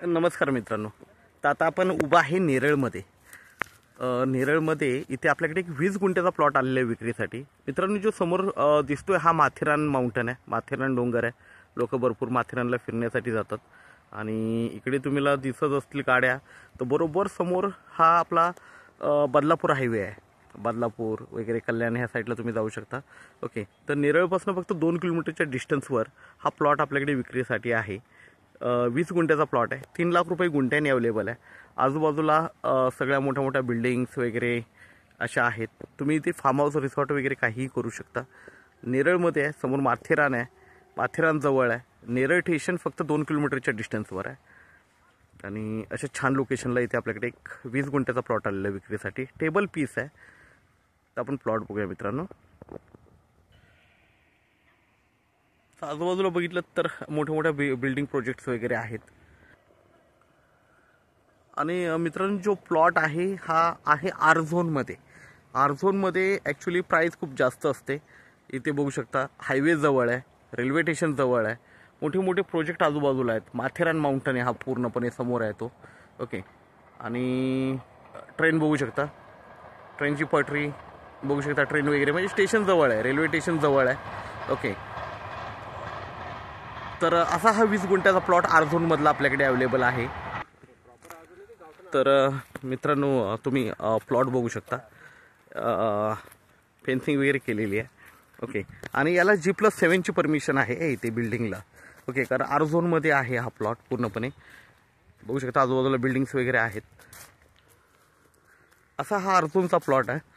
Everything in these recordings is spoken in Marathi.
नमस्कार मित्रांनो. तर आता आपण उभा आहे नेरळमध्ये. नेरळमध्ये इथे आपल्याकडे एक 20 गुंठ्याचा प्लॉट आलेला आहे विक्रीसाठी. मित्रांनो, जो समोर दिसतोय हा माथेरान माउंटन आहे, माथेरान डोंगर आहे. लोक भरपूर माथेरानला फिरण्यासाठी जातात आणि इकडे तुम्हाला दिसत असतील गाड्या. तर बरोबर समोर हा आपला बदलापूर हायवे आहे. बदलापूर वगैरे कल्याण ह्या साईडला तुम्ही जाऊ शकता. ओके, तर नेरळपासून फक्त 2 किलोमीटरच्या डिस्टन्सवर हा प्लॉट आपल्याकडे विक्रीसाठी आहे. 20 गुंठ्याचा प्लॉट आहे. 3 लाख रुपये गुंठ्याने अवेलेबल आहे. आजूबाजूला सगळ्या मोठ्या मोठ्या बिल्डिंग्स वगैरे अशा आहेत. तुम्ही इथे फार्म हाऊस रिसॉर्ट वगैरे काहीही करू शकता. नेरळमध्ये आहे, समोर माथेरान आहे, माथेरान जवळ आहे. नेरळ स्टेशन फक्त 2 किलोमीटरच्या डिस्टन्सवर आहे आणि अशा छान लोकेशनला इथे आपल्याकडे एक 20 गुंठ्याचा प्लॉट आलेला आहे विक्रीसाठी. टेबल पीस आहे. तर आपण प्लॉट बघूया मित्रांनो. आजूबाजूला बघितलं तर मोठ्या मोठ्या बिल्डिंग प्रोजेक्ट्स वगैरे आहेत. आणि मित्रांनो, जो प्लॉट आहे हा आहे आर झोनमध्ये. आर झोनमध्ये ॲक्च्युली प्राईस खूप जास्त असते. इथे बघू शकता हायवे जवळ आहे, रेल्वे स्टेशन जवळ आहे, मोठे मोठे प्रोजेक्ट आजूबाजूला आहेत. माथेरान माउंटन आहे हा पूर्णपणे समोर आहे तो. ओके, आणि ट्रेन बघू शकता, ट्रेनची पटरी बघू शकता, ट्रेन वगैरे म्हणजे स्टेशन जवळ आहे, रेल्वे स्टेशन जवळ आहे. ओके, तर असा हा 20 गुंठ्याचा प्लॉट आर झोनमधला आपल्याकडे अवेलेबल आहे. तर मित्रांनो, तुम्ही प्लॉट बघू शकता, फेन्सिंग वगैरे केलेली आहे. ओके, आणि याला G+7ची परमिशन आहे इथे बिल्डिंगला. ओके, कारण आर झोनमध्ये आहे हा प्लॉट पूर्णपणे. बघू शकता आजूबाजूला बिल्डिंग्स वगैरे आहेत. असा हा आर झोनचा प्लॉट आहे.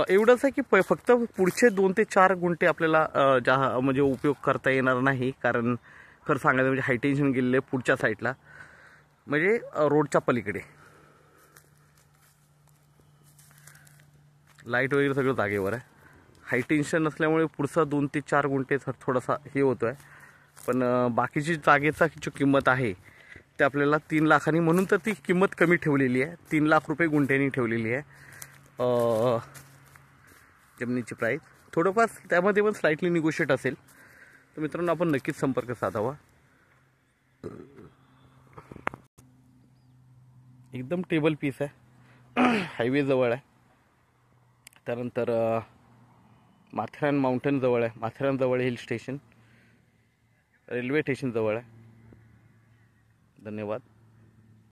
एवढंच आहे की फक्त पुढचे 2 ते 4 गुंठे आपल्याला म्हणजे उपयोग करता येणार नाही, कारण खरं सांगायचं म्हणजे हाय टेन्शन गेलेलं आहे पुढच्या साईडला, म्हणजे रोडच्या पलीकडे. लाईट वगैरे सगळं जागेवर आहे. हाय टेन्शन नसल्यामुळे पुढचा 2 ते 4 गुंठे थोडासा हे होतो आहे. पण बाकीची जागेचा जो किंमत आहे ते आपल्याला 3 लाखांनी, म्हणून तर ती किंमत कमी ठेवलेली आहे. 3 लाख रुपये गुंठ्यानी ठेवलेली आहे जमिनीची प्राईस. थोडंफार त्यामध्ये पण स्लाइटली निगोशिएट असेल. तर मित्रांनो, आपण नक्कीच संपर्क साधावा. एकदम टेबल पीस आहे, हायवे जवळ आहे. त्यानंतर माथेरान माउंटन जवळ आहे, माथेरान जवळ हिल स्टेशन, रेल्वे स्टेशन जवळ आहे. धन्यवाद.